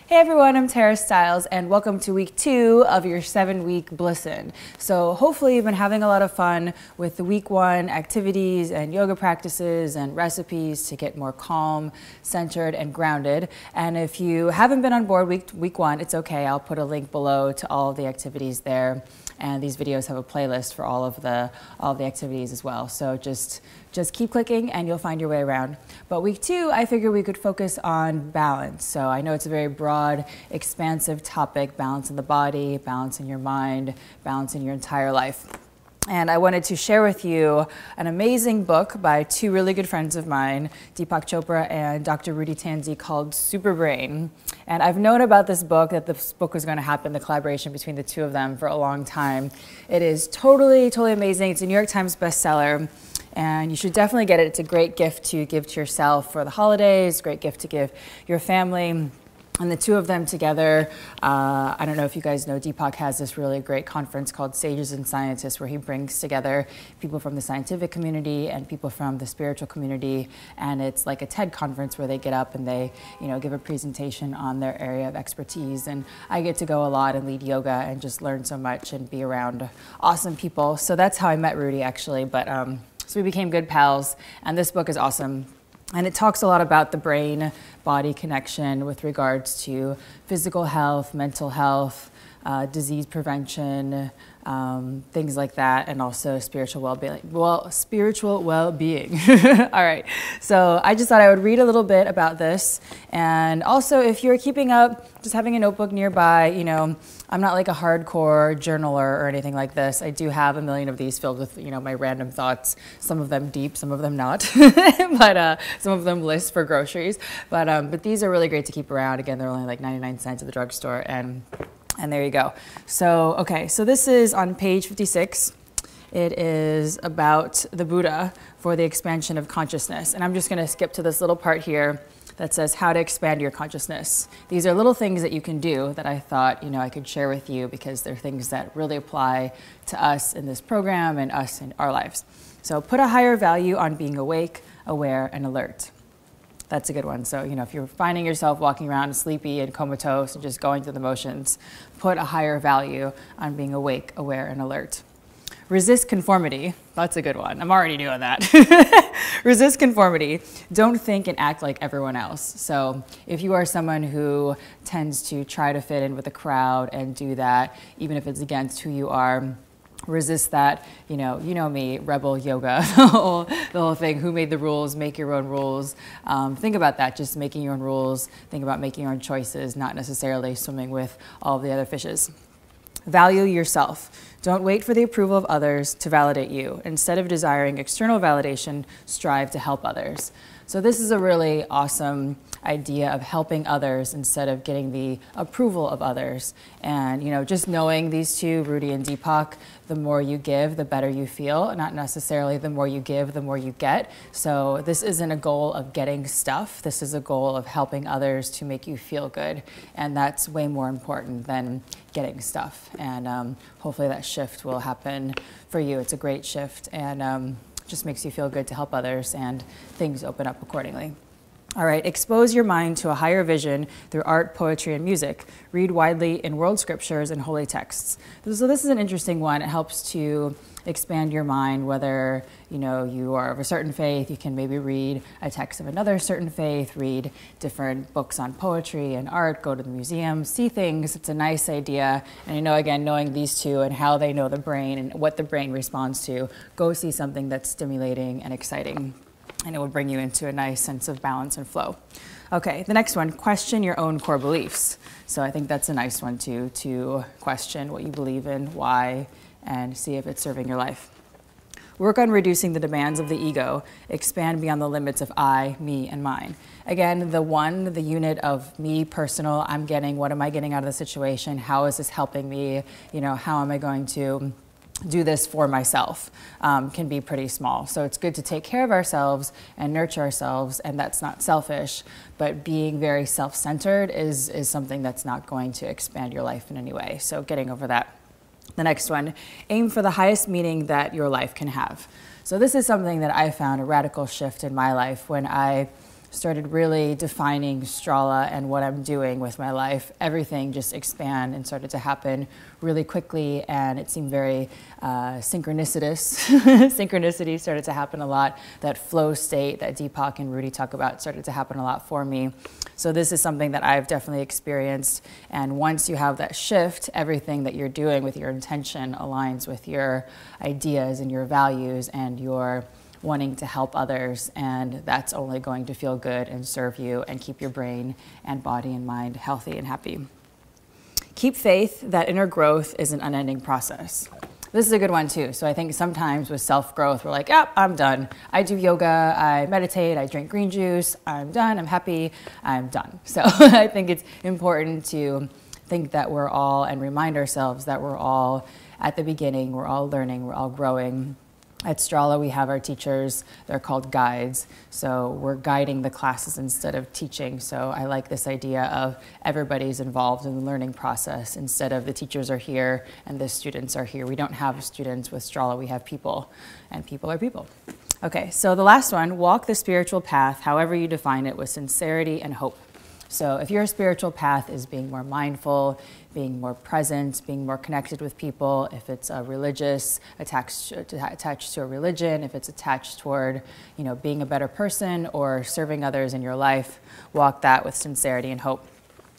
Hey everyone, I'm Stiles, and welcome to week 2 of your 7-week Bliss In. So hopefully you've been having a lot of fun with the week 1 activities and yoga practices and recipes to get more calm, centered, and grounded. And if you haven't been on board week 1, it's okay. I'll put a link below to all of the activities there. And these videos have a playlist for all of the activities as well. So just keep clicking and you'll find your way around. But week 2, I figured we could focus on balance. So I know it's a very broad, expansive topic: balance in the body, balance in your mind, balance in your entire life. And I wanted to share with you an amazing book by 2 really good friends of mine, Deepak Chopra and Dr. Rudy Tanzi, called Super Brain. And I've known about this book, that this book was going to happen, the collaboration between the 2 of them, for a long time. It is totally amazing. It's a New York Times bestseller. And you should definitely get it. It's a great gift to give to yourself for the holidays, great gift to give your family. And the 2 of them together, I don't know if you guys know, Deepak has this really great conference called Sages and Scientists, where he brings together people from the scientific community and people from the spiritual community. And it's like a TED conference where they get up and they, give a presentation on their area of expertise. And I get to go a lot and lead yoga and just learn so much and be around awesome people. So that's how I met Rudy, actually. But so we became good pals, and this book is awesome. And it talks a lot about the brain-body connection with regards to physical health, mental health, disease prevention, things like that, and also spiritual well-being. All right, so I just thought I would read a little bit about this. And also, if you're keeping up, just having a notebook nearby, I'm not like a hardcore journaler or anything like this. I do have a million of these filled with, my random thoughts, some of them deep, some of them not, but some of them lists for groceries. But these are really great to keep around. Again, they're only like 99 cents at the drugstore, and there you go. So, okay, so this is on page 56. It is about the Buddha for the expansion of consciousness. And I'm just gonna skip to this little part here that says how to expand your consciousness. These are little things that you can do that I thought, I could share with you, because they're things that really apply to us in this program and us in our lives. So put a higher value on being awake, aware, and alert. That's a good one. So, if you're finding yourself walking around sleepy and comatose and just going through the motions, put a higher value on being awake, aware, and alert. Resist conformity. That's a good one. I'm already doing that. Resist conformity. Don't think and act like everyone else. So if you are someone who tends to try to fit in with the crowd and do that, even if it's against who you are, resist that. You know me, rebel yoga, the whole thing. Who made the rules? Make your own rules. Think about that, just making your own rules. Think about making your own choices, not necessarily swimming with all the other fishes. Value yourself. Don't wait for the approval of others to validate you. Instead of desiring external validation, strive to help others. So this is a really awesome idea of helping others instead of getting the approval of others. And just knowing these 2, Rudy and Deepak, the more you give, the better you feel. Not necessarily the more you give, the more you get. So this isn't a goal of getting stuff. This is a goal of helping others to make you feel good. And that's way more important than getting stuff. And hopefully that shift will happen for you. It's a great shift, and just makes you feel good to help others, and things open up accordingly. All right, expose your mind to a higher vision through art, poetry, and music. Read widely in world scriptures and holy texts. So this is an interesting one. It helps to expand your mind, whether you are of a certain faith. You can maybe read a text of another certain faith, read different books on poetry and art, go to the museum, see things. It's a nice idea. And again, knowing these 2 and how they know the brain and what the brain responds to, go see something that's stimulating and exciting, and it will bring you into a nice sense of balance and flow. Okay, the next one, question your own core beliefs. So I think that's a nice one too, to question what you believe in, why, and see if it's serving your life. Work on reducing the demands of the ego. Expand beyond the limits of I, me, and mine. Again, the unit of me, personal, what am I getting out of the situation? How is this helping me? How am I going to do this for myself, can be pretty small. So it's good to take care of ourselves and nurture ourselves, and that's not selfish, but being very self-centered is something that's not going to expand your life in any way. So getting over that. The next one, aim for the highest meaning that your life can have. So this is something that I found a radical shift in my life when I started really defining Strala and what I'm doing with my life, everything just expand and started to happen really quickly, and it seemed very synchronicitous. Synchronicity started to happen a lot. That flow state that Deepak and Rudy talk about started to happen a lot for me. So this is something that I've definitely experienced, and once you have that shift, everything that you're doing with your intention aligns with your ideas and your values and your wanting to help others, and that's only going to feel good and serve you and keep your brain and body and mind healthy and happy. Keep faith that inner growth is an unending process. This is a good one too. So I think sometimes with self-growth, we're like, yeah, I'm done. I do yoga, I meditate, I drink green juice, I'm done, I'm happy, I'm done. So I think it's important to think that we're all, and remind ourselves that we're all at the beginning, we're all learning, we're all growing. At Strala, we have our teachers, they're called guides. So we're guiding the classes instead of teaching. So I like this idea of everybody's involved in the learning process instead of the teachers are here and the students are here. We don't have students with Strala, we have people, and people are people. Okay, so the last one, walk the spiritual path, however you define it, with sincerity and hope. So if your spiritual path is being more mindful, being more present, being more connected with people, if it's religious, attached to a religion, if it's attached toward, being a better person or serving others in your life, walk that with sincerity and hope.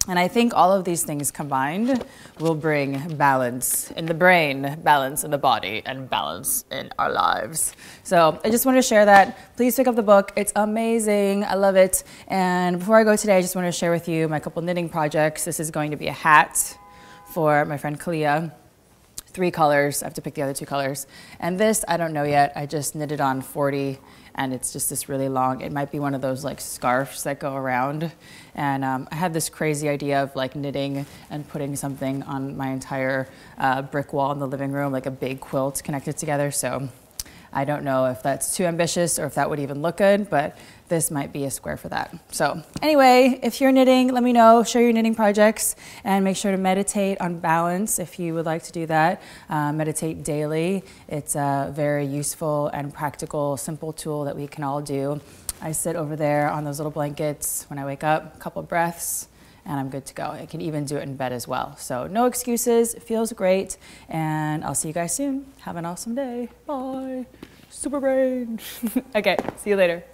And I think all of these things combined will bring balance in the brain, balance in the body, and balance in our lives. So I just wanted to share that. Please pick up the book. It's amazing. I love it. And before I go today, I just want to share with you my couple knitting projects. This is going to be a hat for my friend Kalia. 3 colors. I have to pick the other 2 colors. And this, I don't know yet. I just knitted on 40, and it's just this really long. It might be one of those like scarves that go around. And I had this crazy idea of like knitting and putting something on my entire brick wall in the living room, like a big quilt connected together. So I don't know if that's too ambitious or if that would even look good, but this might be a square for that. So anyway, if you're knitting, let me know, share your knitting projects, and make sure to meditate on balance if you would like to do that. Meditate daily. It's a very useful and practical, simple tool that we can all do. I sit over there on those little blankets when I wake up, a couple of breaths, and I'm good to go. I can even do it in bed as well. So no excuses, it feels great, and I'll see you guys soon. Have an awesome day. Bye. Super brain. Okay, see you later.